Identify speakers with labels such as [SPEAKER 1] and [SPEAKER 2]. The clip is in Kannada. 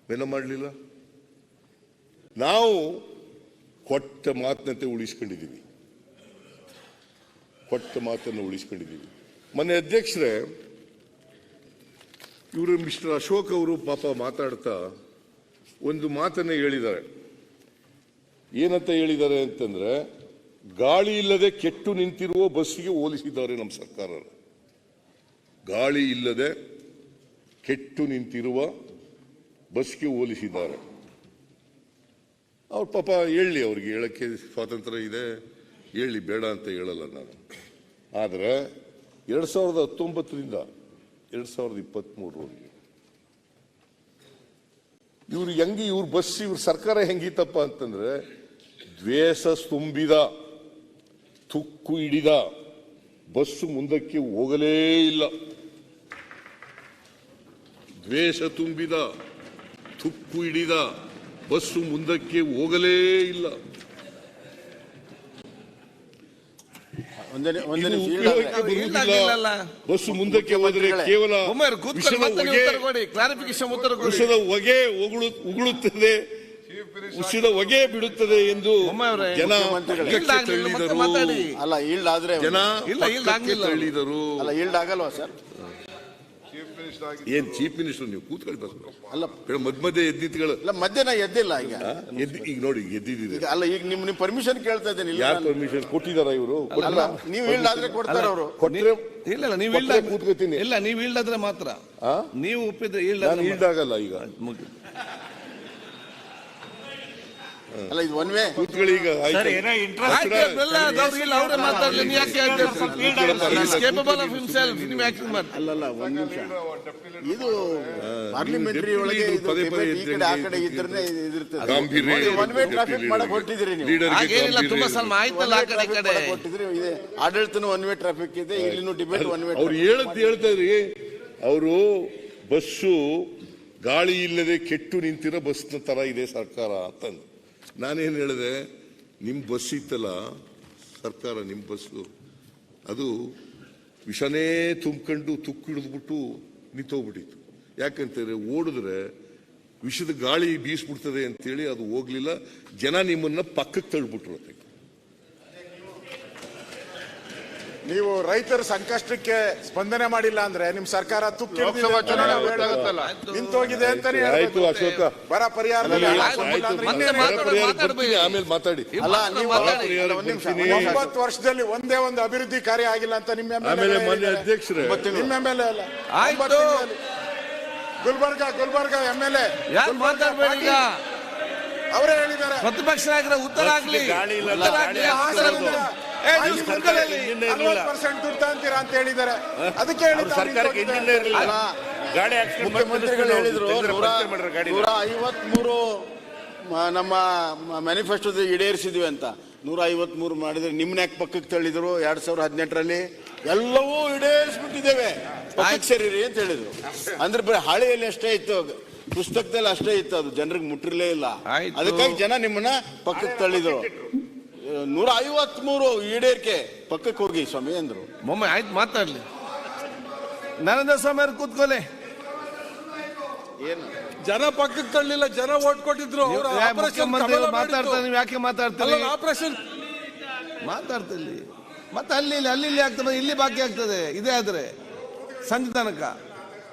[SPEAKER 1] ಬೆನ್ನ ಮಾಡಲಿಲ್ಲ. ನಾವು ಕೊಟ್ಟ ಮಾತಿನಂತೆ ಉಳಿಸ್ಕೊಂಡಿದ್ದೀವಿ, ಕೊಟ್ಟ ಮಾತನ್ನು ಉಳಿಸ್ಕೊಂಡಿದ್ದೀವಿ. ಮೊನ್ನೆ ಅಧ್ಯಕ್ಷರೇ, ಇವರು ಮಿಸ್ಟರ್ ಅಶೋಕ್ ಅವರು ಪಾಪ ಮಾತಾಡ್ತಾ ಒಂದು ಮಾತನ್ನೇ ಹೇಳಿದ್ದಾರೆ. ಏನಂತ ಹೇಳಿದ್ದಾರೆ ಅಂತಂದ್ರೆ, ಗಾಳಿ ಇಲ್ಲದೆ ಕೆಟ್ಟು ನಿಂತಿರುವ ಬಸ್ಸಿಗೆ ಹೋಲಿಸಿದ್ದಾರೆ ನಮ್ಮ ಸರ್ಕಾರ. ಗಾಳಿ ಇಲ್ಲದೆ ಕೆಟ್ಟು ನಿಂತಿರುವ ಬಸ್ಗೆ ಹೋಲಿಸಿದ್ದಾರೆ. ಅವ್ರ ಪಾಪ ಹೇಳಿ, ಅವ್ರಿಗೆ ಹೇಳಕ್ಕೆ ಸ್ವಾತಂತ್ರ್ಯ ಇದೆ, ಹೇಳಿ, ಬೇಡ ಅಂತ ಹೇಳಲ್ಲ ನಾನು. ಆದರೆ 2019ರಿಂದ 2023 ಇವ್ರು ಹೆಂಗಿ, ಇವ್ರ ಬಸ್, ಇವ್ರ ಸರ್ಕಾರ ಹೆಂಗಿತ್ತಪ್ಪ ಅಂತಂದ್ರೆ, ದ್ವೇಷ ತುಂಬಿದ, ತುಕ್ಕು ಹಿಡಿದ ಬಸ್ಸು ಮುಂದಕ್ಕೆ ಹೋಗಲೇ ಇಲ್ಲ. ದ್ವೇಷ ತುಂಬಿದ, ತುಕ್ಕು ಹಿಡಿದ ಬಸ್ಸು ಮುಂದಕ್ಕೆ ಹೋಗಲೇ ಇಲ್ಲ. ಬಸ್ಸು ಮುಂದಕ್ಕೆ ಹೋದರೆ ಕೇವಲ ವಿಷದ ಹೊಗೆ ಉಗುಳುತ್ತದೆ, ಉಸಿದ ಹೊಗೆ ಬಿಡುತ್ತದೆ ಎಂದು ಜನ ತಳ್ಳಿದರು.
[SPEAKER 2] ಅಲ್ಲ ಈಲ್ಡ್ ಆದ್ರೆ
[SPEAKER 1] ತಳ್ಳಿದರು.
[SPEAKER 2] ಅಲ್ಲ ಈಲ್ಡ್ ಆಗಲ್ವಾ ಸರ್?
[SPEAKER 1] ಏನ್ ಚೀಫ್ ಮಿನಿಸ್ಟರ್ ನೀವು ಕೂತ್ಕೊಳ್ಳಿ ಬಸ್.
[SPEAKER 2] ಅಲ್ಲ
[SPEAKER 1] ಮಧ್ಯ ಎದ್ದಿತ್ಗಳು.
[SPEAKER 2] ಅಲ್ಲ ಮಧ್ಯಾಹ್ನ ಎದ್ದಿಲ್ಲ ಈಗ.
[SPEAKER 1] ಈಗ ನೋಡಿ ಎದ್ದಿದ್ದೀರಿ.
[SPEAKER 2] ಅಲ್ಲ ಈಗ ನಿಮ್ ಪರ್ಮಿಷನ್ ಕೇಳ್ತಾ ಇದ್ದೇನೆ.
[SPEAKER 1] ಯಾರು ಪರ್ಮಿಷನ್ ಕೊಟ್ಟಿದಾರ ಇವರು?
[SPEAKER 2] ನೀವು ಈಲ್ಡ್ ಆದ್ರೆ ಕೊಡ್ತಾರ ಅವರು.
[SPEAKER 1] ಕೊಟ್ಟರೆ
[SPEAKER 3] ಇಲ್ಲ, ನೀವು
[SPEAKER 1] ಕೂತ್ಕೋತೀನಿ.
[SPEAKER 3] ಇಲ್ಲ, ನೀವು ಈಲ್ಡ್ ಆದ್ರೆ ಮಾತ್ರ. ನೀವು ಒಪ್ಪಿದ್ರೆ
[SPEAKER 1] ಈಲ್ಡ್ ಆಗಲ್ಲ ಈಗ.
[SPEAKER 2] ಅಲ್ಲ ಇದು ಒನ್ ವೇ
[SPEAKER 1] ಕೂತ್ಕೊಳ್ಳಿ ಈಗ.
[SPEAKER 2] ಅಲ್ಲಲ್ಲ ಒಂದ್ ನಿಮಿಷ, ಇದು ಪಾರ್ಲಿಮೆಂಟರಿ ಒಳಗೆ ಈ ಕಡೆ ಆ ಕಡೆ ಇದ್ರೆ ಇದಿರ್ತದೆ. ಒನ್ ವೇ ಟ್ರಾಫಿಕ್ ಮಾಡಕ್ ಹೊರಟಿದ್ರಿ ನೀವು.
[SPEAKER 3] ತುಂಬಾ ಸಲ ಆಯ್ತಲ್ಲ ಆ ಕಡೆ ಕಡೆ
[SPEAKER 2] ಕೊಟ್ಟಿದ್ರಿ. ಇದೆ ಆಡಳಿತನೂ ಒನ್ ವೇ ಟ್ರಾಫಿಕ್ ಇದೆ, ಇಲ್ಲಿನೂ ಡಿಬೇಟ್ ಒನ್ ವೇ.
[SPEAKER 1] ಅವ್ರು ಹೇಳ್ತಾರ್ರಿ, ಅವರು ಬಸ್ಸು ಗಾಳಿ ಇಲ್ಲದೆ ಕೆಟ್ಟು ನಿಂತಿರೋ ಬಸ್ನ ತರ ಇದೆ ಸರ್ಕಾರ ಅಂತಂದು. ನಾನೇನು ಹೇಳಿದೆ, ನಿಮ್ಮ ಬಸ್ ಇತ್ತಲ್ಲ ಸರ್ಕಾರ, ನಿಮ್ಮ ಬಸ್ಸು ಅದು ವಿಷನೇ ತುಂಬ್ಕೊಂಡು ತುಕ್ಕು ಹಿಡಿದ್ಬಿಟ್ಟು ನಿಂತೋಗ್ಬಿಟ್ಟಿತ್ತು. ಯಾಕಂತಂದ್ರೆ ಓಡಿದ್ರೆ ವಿಷದ ಗಾಳಿ ಬೀಸ್ಬಿಡ್ತದೆ ಅಂತೇಳಿ ಅದು ಹೋಗ್ಲಿಲ್ಲ. ಜನ ನಿಮ್ಮನ್ನ ಪಕ್ಕಕ್ಕೆ ತಳ್ಳಿಬಿಟ್ರು.
[SPEAKER 4] ನೀವು ರೈತರ ಸಂಕಷ್ಟಕ್ಕೆ ಸ್ಪಂದನೆ ಮಾಡಿಲ್ಲ ಅಂದ್ರೆ ನಿಮ್ ಸರ್ಕಾರ ನಿಂತೋಗಿದೆ ಅಂತಾನೆ
[SPEAKER 1] ಆಯ್ತು. ಅಶೋಕ,
[SPEAKER 4] ಬರ ಪರಿಹಾರ
[SPEAKER 1] ಆಮೇಲೆ ಮಾತಾಡಿ.
[SPEAKER 4] 9 ವರ್ಷದಲ್ಲಿ ಒಂದೇ ಒಂದು ಅಭಿವೃದ್ಧಿ ಕಾರ್ಯ ಆಗಿಲ್ಲ ಅಂತ ನಿಮ್ಮ
[SPEAKER 1] ಆಮೇಲೆ ಮಾನ್ಯ ಅಧ್ಯಕ್ಷರೇ,
[SPEAKER 4] ನಿಮ್ಮ MLA ಅಲ್ಲ, ಗುಲ್ಬರ್ಗ MLA ಅವರೇ ಹೇಳಿದ್ದಾರೆ.
[SPEAKER 3] ಪ್ರತಿಪಕ್ಷ ನಾಯಕರ ಉತ್ತರ ಆಗಲಿ.
[SPEAKER 4] 40% ದುಡ್ಡು ಅಂತೀರಾ ಅಂತ ಹೇಳಿದ್ದಾರೆ. ಅದಕ್ಕೆ
[SPEAKER 2] ಸರ್ಕಾರಕ್ಕೆ ಮುಖ್ಯಮಂತ್ರಿಗಳು ಹೇಳಿದ್ರು 153 ನಮ್ಮ ಮ್ಯಾನಿಫೆಸ್ಟೋದ ಈಡೇರಿಸಿದ್ವಿ ಅಂತ. 153 ಮಾಡಿದ್ರೆ ನಿಮ್ನ ಯಾಕೆ ಪಕ್ಕಕ್ಕೆ ತಳ್ಳಿದ್ರು? 2018ರಲ್ಲಿ ಎಲ್ಲವೂ ಈಡೇರಿಸ್ಬಿಟ್ಟಿದ್ದೇವೆ, ಪಕ್ಕಕ್ಕೆ ಸೇರಿರಿ ಅಂತ ಹೇಳಿದ್ರು. ಅಂದ್ರೆ ಬರೀ ಹಾಳೆಯಲ್ಲಿ ಅಷ್ಟೇ ಇತ್ತು, ಪುಸ್ತಕದಲ್ಲಿ ಅಷ್ಟೇ ಇತ್ತು, ಅದು ಜನರಿಗೆ ಮುಟ್ಟಿರ್ಲೇ ಇಲ್ಲ. ಅದಕ್ಕಾಗಿ ಜನ ನಿಮ್ಮನ್ನ ಪಕ್ಕಕ್ಕೆ ತಳ್ಳಿದ್ರು. 153 ಈಡೇರಿಕೆ, ಪಕ್ಕಕ್ಕೆ ಹೋಗಿ ಸ್ವಾಮಿ ಅಂದ್ರು.
[SPEAKER 3] ಆಯ್ತು, ಮಾತಾಡ್ಲಿ. ನರೇಂದ್ರ ಸ್ವಾಮಿ ಅವ್ರು ಕೂತ್ಕೊಳ್ಳಿ.
[SPEAKER 4] ಏನು ಜನ ಪಕ್ಕಕ್ಕೆ ತಳ್ಳಿಲ್ಲ, ಜನ ಓಟ್ ಕೊಟ್ಟಿದ್ರು.
[SPEAKER 3] ಮಾತಾಡ್ತಾರೆ, ನೀವು ಯಾಕೆ ಮಾತಾಡ್ತೀರಿ?
[SPEAKER 4] ಆಪರೇಷನ್
[SPEAKER 3] ಮಾತಾಡ್ತಿಲ್ಲಿ ಮತ್ತೆ ಅಲ್ಲಿ ಆಗ್ತದೆ, ಇಲ್ಲಿ ಬಾಕಿ ಆಗ್ತದೆ. ಇದೇ ಆದ್ರೆ ಸಂಜೆ ತನಕ